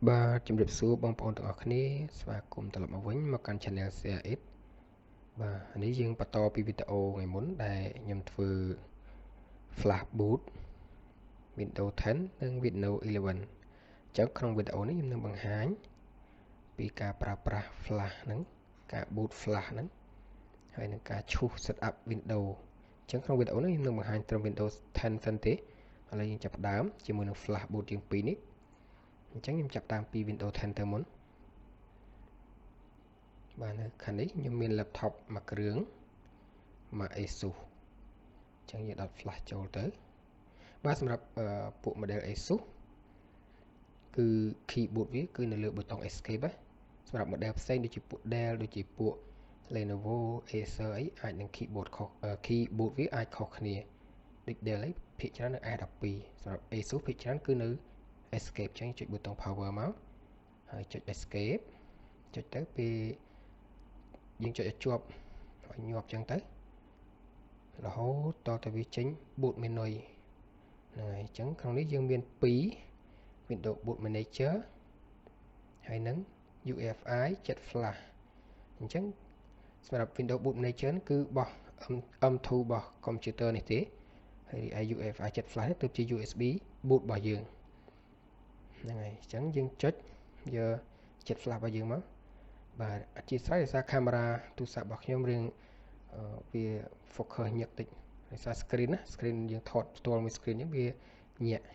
បាទជំរាបសួរបងប្អូនទាំងអស់គ្នាស្វាគមន៍ត្រឡប់មកវិញមកកាន់ Channel CRX បាទនេះយើងបន្តពីវីដេអូថ្ងៃមុនដែលខ្ញុំធ្វើ Flash Boot Windows 10 និង Windows 11 អញ្ចឹងក្នុងវីដេអូនេះខ្ញុំនឹងបង្ហាញពីការប្រើប្រាស់ Flash ហ្នឹងការ boot Flash ហ្នឹងហើយនឹងការឈូស setup Windows អញ្ចឹងក្នុងវីដេអូនេះខ្ញុំនឹងបង្ហាញត្រឹម Windows 10 សិនទេឥឡូវយើងចាប់ផ្ដើមជាមួយនឹង Flash Boot ជាងពីរនេះអញ្ចឹងខ្ញុំចាប់តាមពី Windows 10 ទៅមុនបាទនៅខាងនេះខ្ញុំមាន laptop មួយគ្រឿងមក Asus អញ្ចឹងយើងដាក់ flash ចូលទៅបាទសម្រាប់ពួក model Asus គឺ keyboard វាគឺនៅលើប៊ូតុង escape សម្រាប់ model ផ្សេងដូចជាពួក Dell ដូចជាពួក Lenovo Acer អីអាចនឹង keyboard ខុស keyboard វាអាចខុសគ្នាដូច Dell អីភាគច្រើននៅ A12 សម្រាប់ Asus ភាគច្រើនគឺនៅ escape អញ្ចឹងចុចប៊ូតុង power មកហើយចុច escape ចុចទៅពេលយើងចុចឲ្យជាប់ឲ្យញាប់អញ្ចឹងទៅរហូតតទៅវាចេញ boot menu ហ្នឹងហើយអញ្ចឹងក្នុងនេះយើងមាន2 Windows Boot Manager ហើយនឹង UEFI 7 Flash អញ្ចឹងសម្រាប់ Windows Boot Manager គឺបោះ M2 របស់ computer នេះទេហើយ UEFI 7 Flash នេះទៅជា USB boot របស់យើងហ្នឹងហើយអញ្ចឹងយើងចុចយក7 Flash របស់យើងមកបាទអធិស្ឋានដោយសារកាមេរ៉ាទូរស័ព្ទរបស់ខ្ញុំរៀងវា focus ញឹកតិចដោយសារ screen ណា screen យើងថតផ្ទាល់មួយ screen អញ្ចឹងវាញាក់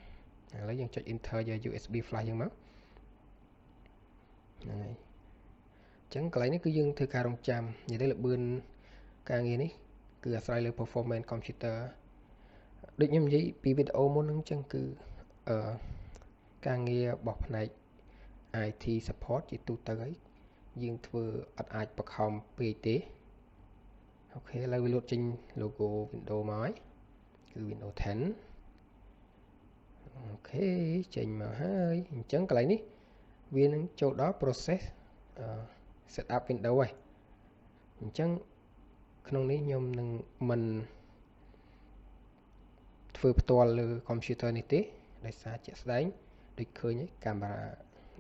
ឥឡូវយើងចុច enter យក USB flash យើងមកហ្នឹងហើយអញ្ចឹងកន្លែងនេះគឺយើងធ្វើការរងចាំនិយាយទៅល្បឿនការងារនេះគឺអាស្រ័យលើ performance computer ដូចខ្ញុំនិយាយពីវីដេអូមុនហ្នឹងអញ្ចឹងគឺការងាររបស់ផ្នែក IT support ជាទូទៅហើយយើងធ្វើអត់អាចបខំពេកទេអូខេឥឡូវវាលោតចេញ logo Windows មកហើយគឺ Windows 10អូខេចេញមកហើយអញ្ចឹងកន្លែងនេះវានឹងចូលដល់ process setup Windows ហើយអញ្ចឹងក្នុងនេះខ្ញុំនឹងមិនធ្វើផ្ទាល់លើ computer នេះទេដោយសារជាក់ស្ដែងដូចឃើញឯកាមេរ៉ារប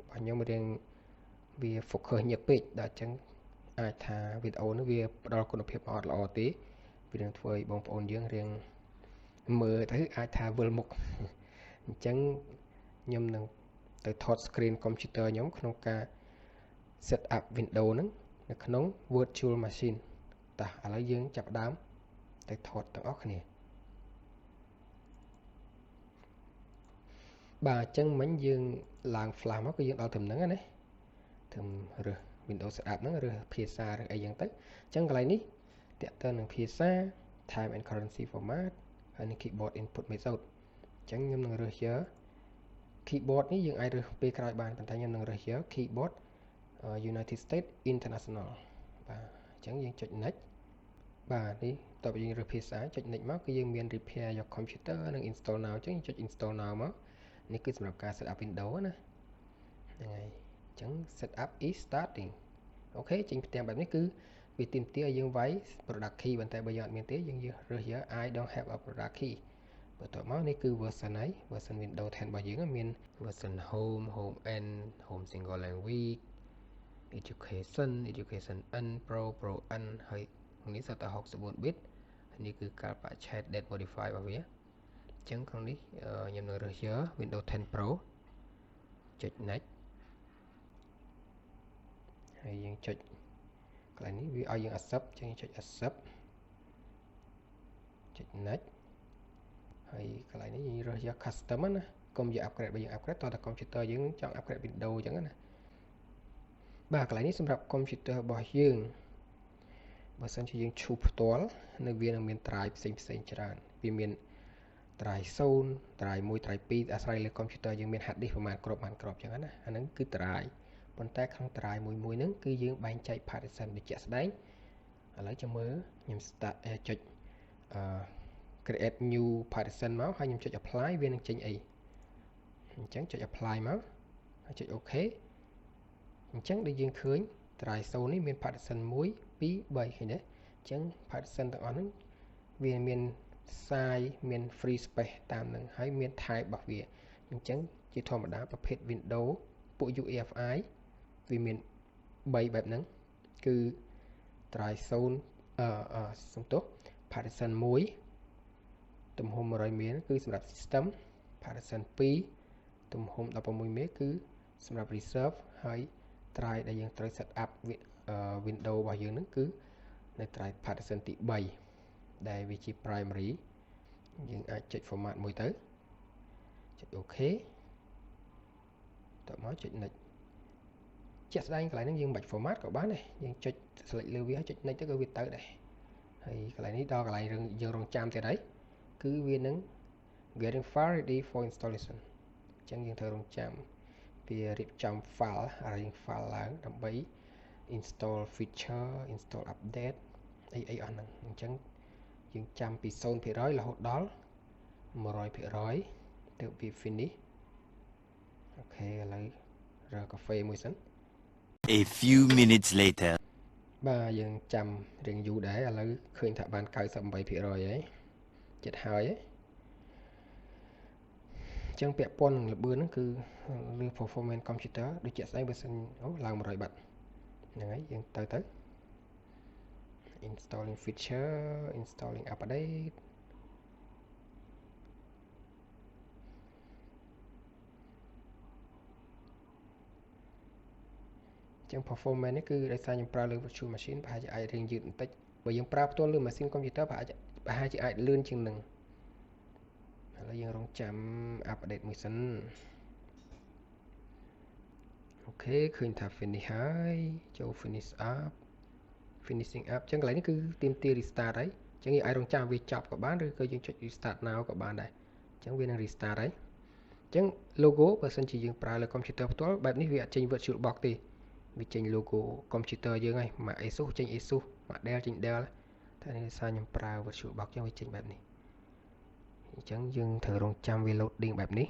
ស់ខ្ញុំរៀងវា focus ញឹកពេកដល់អញ្ចឹងអាចថាវីដេអូនេះវាផ្ដល់គុណភាពអត់ល្អទេវានឹងធ្វើឲ្យបងប្អូនយើងរៀងមើលទៅអាចថាវិលមុខអញ្ចឹងខ្ញុំនឹងទៅថត screen computer ខ្ញុំក្នុងការ set up Windows ហ្នឹងនៅក្នុង virtual machine តោះឥឡូវយើងចាប់ផ្ដើមទៅថតទាំងអស់គ្នាបាទអញ្ចឹងមិញយើងឡើង flash មកគឺយើងដល់ត្រឹមហ្នឹងណាត្រឹមរើស Windows setup ហ្នឹងរើសភាសារើសអីចឹងទៅអញ្ចឹងកន្លែងនេះតើតើនឹងភាសា time and currency format ហើយនឹង keyboard input method អញ្ចឹងខ្ញុំនឹងរើសយក keyboard នេះយើងអាចរើសពេលក្រោយបានប៉ុន្តែខ្ញុំនឹងរើសយក keyboard United States International បាទអញ្ចឹងយើងចុច next បាទនេះតើយើងរើសភាសាចុច next មកគឺយើងមាន repair your computer និង install now អញ្ចឹងចុច install now មកនេះគឺសម្រាប់ការ set up Windows ណាហ្នឹងហើយអញ្ចឹង set up is starting អូខេចេញផ្ទាំងបែបនេះគឺវាទាមទារឲ្យយើងវាយ product key ប៉ុន្តែបើយើងអត់មានទេយើងរើសយក I don't have a product key បន្ទាប់មកនេះគឺ version ហើយ version Windows 10 របស់យើងមាន version home home n home single language education education n pro pro n ហើយនេះសុទ្ធតែ64 bit នេះគឺកាលបច្ឆេទ date modify របស់វាអញ្ចឹងក្នុងនេះខ្ញុំនឹងរើសយក Windows 10 Pro ចុច next ហើយយើងចុចកន្លែងនេះវាឲ្យយើង accept អញ្ចឹងចុច accept ចុច next ហើយកន្លែងនេះយើងរើសយក custom ណាកុំយក upgrade បើយើង upgrade តើ computer យើងចង់ upgrade Windows អញ្ចឹងណាបាទកន្លែងនេះសម្រាប់ computer របស់យើងបើសិនជាយើងឈូសផ្ទាល់នៅវានឹងមាន drive ផ្សេងច្រើនវាមាន drive 0 drive 1 drive 2អាស្រ័យលើ computer យើងមាន hard disk ប្រមាណគ្រាប់អញ្ចឹងណាអាហ្នឹងគឺ drive ប៉ុន្តែក្នុង drive មួយហ្នឹងគឺយើងបែងចែក partition ជាក់ស្ដែងឥឡូវចាំមើលខ្ញុំ start ចុចcreate new partition មកហើយខ្ញុំចុច apply វានឹងចេញអីអញ្ចឹងចុច apply មកហើយចុច OK អញ្ចឹងដូចយើងឃើញ drive 0នេះមាន partition 1 2 3ឃើញទេអញ្ចឹង partition ទាំងអស់ហ្នឹងវាមាន size មាន free space តាមនឹងហើយមាន type របស់វាអញ្ចឹងជាធម្មតាប្រភេទ Windows ពួក UEFI វាមាន3បែបហ្នឹងគឺ try zone សំទោស partition 1ទំហំ100 មាលគឺសម្រាប់ system partition 2ទំហំ16 មាលគឺសម្រាប់ reserve ហើយ try ដែលយើងត្រូវ set up window របស់យើងហ្នឹងគឺនៅ try partition ទី3ដែលវាជា primary យើងអាចចុច format មួយទៅចុច OK តមកចុច next ជាក់ស្ដែងកន្លែងហ្នឹងយើងមិនបាច់ format ក៏បានដែរយើងចុច select លើវាចុច next ទៅក៏វាទៅដែរហើយកន្លែងនេះដល់កន្លែងយើងរងចាំទៀតហើយគឺវានឹង getting file ready for installation អញ្ចឹងយើងត្រូវរងចាំវារៀបចំ file arrange file ឡើងដើម្បី install feature install update អីអស់ហ្នឹងអញ្ចឹងយើងចាំពី 0% រហូតដល់ 100% ទើបវា finish អូខេឥឡូវរើកាហ្វេមួយសិន A few minutes later បាទយើងចាំរៀងយូរដែរឥឡូវឃើញថាបាន 98% ហើយចិត្តហើយអញ្ចឹងពាក់ព័ន្ធនឹងល្បឿនហ្នឹងគឺលើ performance computer ដូចជាក់ស្ដែងបើសិនឡើង 100 បាត់ហ្នឹងហើយយើងទៅ installing feature installing update ចឹង performance នេះគឺដោយសារខ្ញុំប្រើលើ virtual machine ប្រហែលជាអាចរៀងយឺតបន្តិចបើយើងប្រើផ្ទាល់លើ machine computer ប្រហែលជាអាចលឿនជាងនឹងឥឡូវយើងរងចាំ update មួយសិនអូខេឃើញថា finish ហើយចូល finishing up ចឹងកន្លែងនេះគឺទាមទារ restart ហើយចឹងយើងអាចរងចាំវាចប់ក៏បានឬក៏យើងចុច restart now ក៏បានដែរចឹងវានឹង restart ហើយចឹង logo បើសិនជាយើងប្រើលើ computer ផ្ទាល់បែបនេះវាអត់ចេញ virtual box ទេវាចេញ logo computer យើងហើយមក ASUS ចេញ ASUS មក Dell ចេញ Dell តែនេះសារខ្ញុំប្រើ virtual box ចឹងវាចេញបែបនេះអញ្ចឹងយើងត្រូវរងចាំវា loading បែបនេះ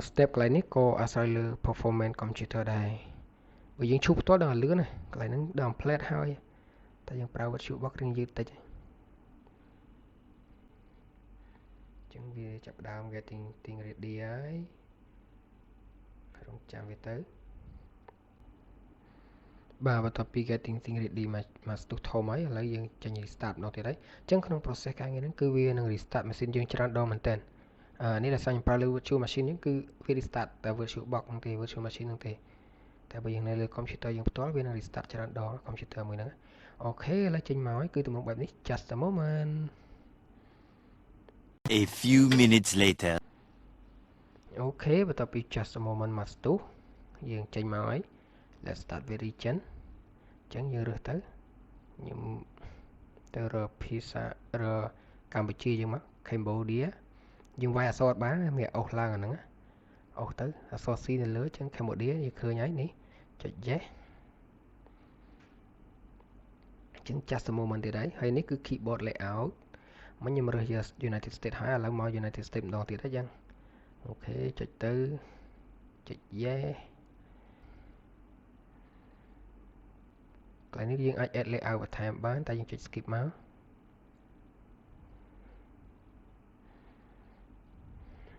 step កន្លែងនេះក៏អាស្រ័យលើ performance computer ដែរបើយើងឈូសផ្ទាល់ដល់លឿនណាកន្លែងហ្នឹងដល់ plate ហើយតែយើងប្រើ virtual box រៀងយឺតតិចអញ្ចឹងវាចាប់ផ្ដើម getting thing ready ហើយរងចាំវាទៅបាទបន្ទាប់ពី getting thing ready មកស្ទុះធំហើយឥឡូវយើងចេញ restart ម្ដងទៀតហើយអញ្ចឹងក្នុង process ការងារហ្នឹងគឺវានឹង restart machine យើងច្រើនដងមែនតើនេះដែលខ្ញុំប្រើលើ virtual machine ហ្នឹងគឺវា restart តែ virtual box ហ្នឹងទេ virtual machine ហ្នឹងទេតែបើយើងនៅលើ computer យើងផ្ទាល់វានឹង restart ច្រើនដង computer មួយហ្នឹងអូខេឥឡូវចេញមកហើយគឺទម្រង់បែបនេះ just a moment A few minutes later អូខេបន្ទាប់ពី just a moment មកស្ទុះយើងចេញមកហើយ let's start with region អញ្ចឹងយើងរើសទៅខ្ញុំទៅរកភាសារកកម្ពុជាយើងមក Cambodia យើងវាយអក្សរអត់បានមានអុសឡើងអាហ្នឹងអុសទៅអក្សរ C នៅលើអញ្ចឹង Cambodia យើងឃើញហើយនេះចុច yes អញ្ចឹង just a moment ទៀតហើយនេះគឺ keyboard layout មិញខ្ញុំរើសយក United States ហើយឥឡូវមក United States ម្ដងទៀតហើយអញ្ចឹងអូខេចុចទៅចុច yes កន្លែងនេះយើងអាច add layout បន្ថែមបានតែយើងចុច skip មក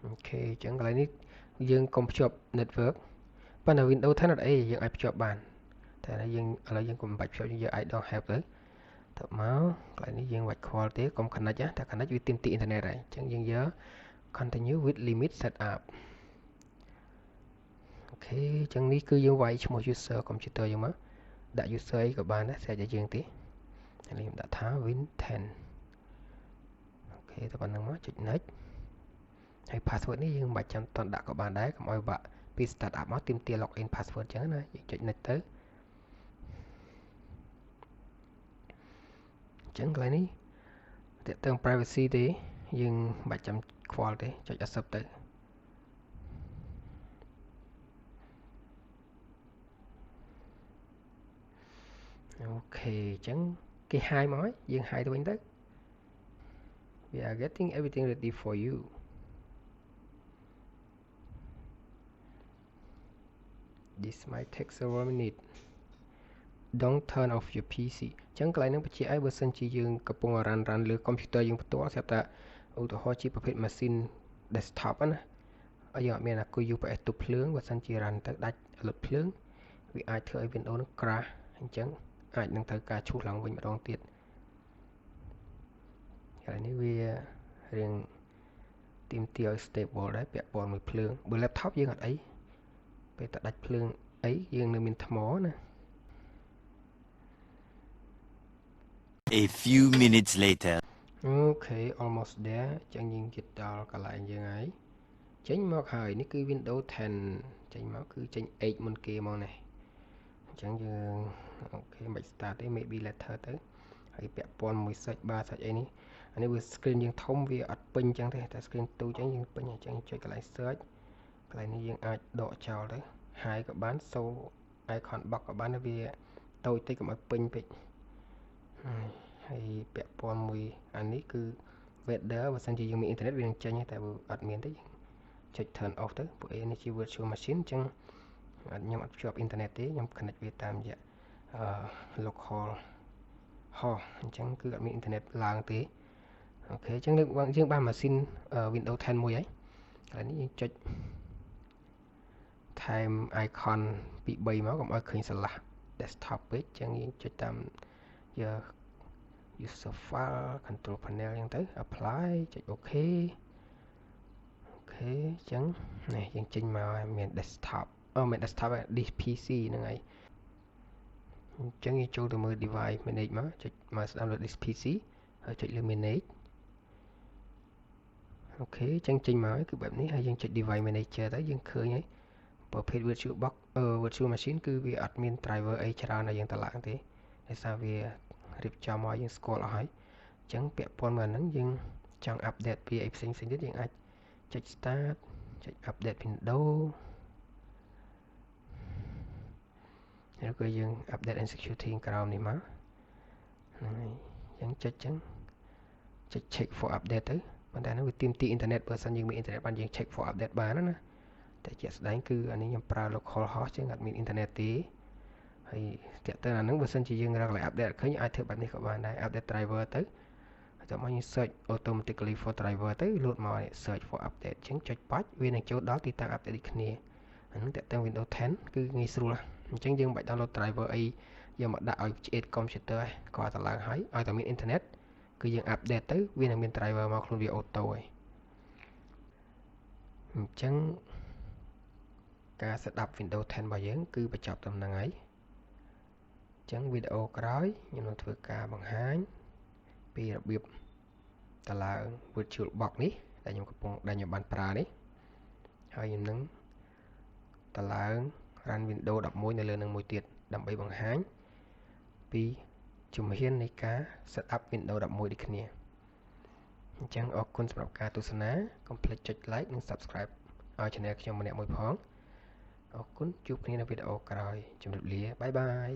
អូខេអញ្ចឹងកន្លែងនេះយើងកុំភ្ជាប់ network ប៉ុន្តែ Windows 10 អត់អីយើងអាចភ្ជាប់បានតែយើងឥឡូវយើងកុំបាច់ភ្ជាប់យើងយក idle help ទៅមកកន្លែងនេះយើងបាច់ខ្វល់ទេកុំ connect តែ connect វាទាមទារ internet ហើយអញ្ចឹងយើងយក continue with limit setup អូខេអញ្ចឹងនេះគឺយើងវាយឈ្មោះ user computer យើងមកដាក់ user អីក៏បានដែរស្រេចតែយើងទេឥឡូវខ្ញុំដាក់ថា win 10អូខេតែប៉ុណ្្នឹងមកចុច next ហើយ password នេះយើងមិនបាច់ចាំតន់ដាក់ក៏បានដែរកុំឲ្យបាក់ពី start up មកទាមទារ login password អញ្ចឹងណាយើងចុច next ទៅអញ្ចឹងកន្លែងនេះទាក់ទង privacy ទេយើងមិនបាច់ចាំខ្វល់ទេចុច accept ទៅអូខេអញ្ចឹងគេ hide មកហើយយើង hide ទៅវិញទៅ we are getting everything ready for you this might take several minutes don't turn off your PC អញ្ចឹងកន្លែងហ្នឹងបញ្ជាក់ឲ្យបើសិនជាយើងកំពុងរ៉ានលើ computer យើងផ្ទាល់ស្រាប់តែឧទាហរណ៍ជាប្រភេទ machine desktop ណា យើងអត់មានអាគុយ UPS ទូភ្លើងបើសិនជា run ទៅដាច់លុតភ្លើងវាអាចធ្វើឲ្យ Windows នឹង crash អញ្ចឹងអាចនឹងត្រូវការឈូសឡើងវិញម្ដងទៀតហើយនេះវារៀងទាមទារឲ្យ stable ដែរពាក់ព័ន្ធមួយភ្លើងបើ laptop យើងអត់អីពេលតែដាច់ភ្លើងអីយើងនៅមានថ្មណា A few minutes later. Okay almost there អញ្ចឹងយើងជិតដល់កន្លែងយើងហើយចេញមកហើយនេះគឺ Windows 10ចេញមកគឺចេញ H មុនគេមកនេះអញ្ចឹងយើងអូខេមិន start ទេ maybe later ទៅហើយពាក់ព័ន្ធមួយ search bar search អីនេះអានេះវា screen យើងធំវាអត់ពេញអញ្ចឹងទេតែ screen ទូចអញ្ចឹងយើងពេញអញ្ចឹងចុចកន្លែង search កន្លែងនេះយើងអាចដកចោលទៅហើយក៏បាន show icon box ក៏បានវាតូចតិចកុំឲ្យពេញពេកហើយពាក់ព័ន្ធមួយអានេះគឺ weather បើសិនជាយើងមានអ៊ីនធឺណិតវានឹងចេញតែបើអត់មានទេចុច turn off ទៅពួកនេះជា virtual machine អញ្ចឹងខ្ញុំអត់ភ្ជាប់អ៊ីនធឺណិតទេខ្ញុំ connect វាតាមរយៈlocal host អញ្ចឹងគឺអត់មានអ៊ីនធឺណិតឡើងទេអូខេអញ្ចឹងយើងបានម៉ាស៊ីន Windows 10 មួយហើយឥឡូវនេះយើងចុចថែម icon ពី3មកកុំឲ្យឃើញស្រឡះ desktop ពេកអញ្ចឹងយើងចុចតាមយក user file control panel អញ្ចឹងទៅ apply ចុច OK អូខេអញ្ចឹងនេះយើងចេញមកមាន desktop មាន desktop this PC ហ្នឹងហើយអញ្ចឹងយើងចូលទៅមើល device manage មកចុចមក download this PC ហើយចុចលើ manage អូខេអញ្ចឹងចេញមកគឺបែបនេះហើយយើងចុច device manager ទៅយើងឃើញហើយប្រភេទ virtual box virtual machine គឺវាអត់មាន driver អីច្រើនឲ្យយើងតឡើងទេដោយសារវារៀបចំឲ្យយើងស្គាល់អស់ហើយអញ្ចឹងពាក់ព័ន្ធមកហ្នឹងយើងចង់ update ពីអីផ្សេងៗទៀតយើងអាចចុច start ចុច update Windows ហើយក៏យើង update and security ក្រោមនេះមកហ្នឹងហើយយើងចុចចឹងចុច check for update ទៅប៉ុន្តែហ្នឹងវាទាមទារអ៊ីនធឺណិតបើសិនយើងមានអ៊ីនធឺណិតបានយើង check for update បានណាតែជាក់ស្ដែងគឺអានេះខ្ញុំប្រើ local host ជាងអត់មានអ៊ីនធឺណិតទេហើយតាក់ទងអាហ្នឹងបើសិនជាយើងរកlại update ឃើញអាចធ្វើបែបនេះក៏បានដែរ update driver ទៅហើយតោះមកយើង search automatically for driver ទៅ load មក search for update អញ្ចឹងចុចបាច់វានឹងចូលដល់ទីតាំង update ដូចគ្នាអាហ្នឹងតាក់ទង Windows 10 គឺងាយស្រួលអញ្ចឹងយើងមិនបាច់ download driver អីយកមកដាក់ឲ្យឆ្អៀត computer ក៏អាចឡើងហើយឲ្យតែមាន internet គឺយើង update ទៅវានឹងមាន driver មកខ្លួនវា auto ហើយអញ្ចឹងការ set up Windows 10 របស់យើងគឺបញ្ចប់ត្រឹមហ្នឹងហើយអញ្ចឹងវីដេអូក្រោយខ្ញុំនឹងធ្វើការបង្ហាញពីរបៀបតឡើង virtual box នេះដែលខ្ញុំបានប្រើនេះហើយខ្ញុំនឹងតឡើង run Windows 11 នៅលើនឹងមួយទៀតដើម្បីបង្ហាញពីជំហាននៃការ set up Windows 11ដូចគ្នាអញ្ចឹងអរគុណសម្រាប់ការទស្សនាកុំភ្លេចចុច like និង subscribe ឲ្យ channel ខ្ញុំម្នាក់មួយផងអរគុណជួបគ្នានៅវីដេអូក្រោយជម្រាបលាបាយបាយ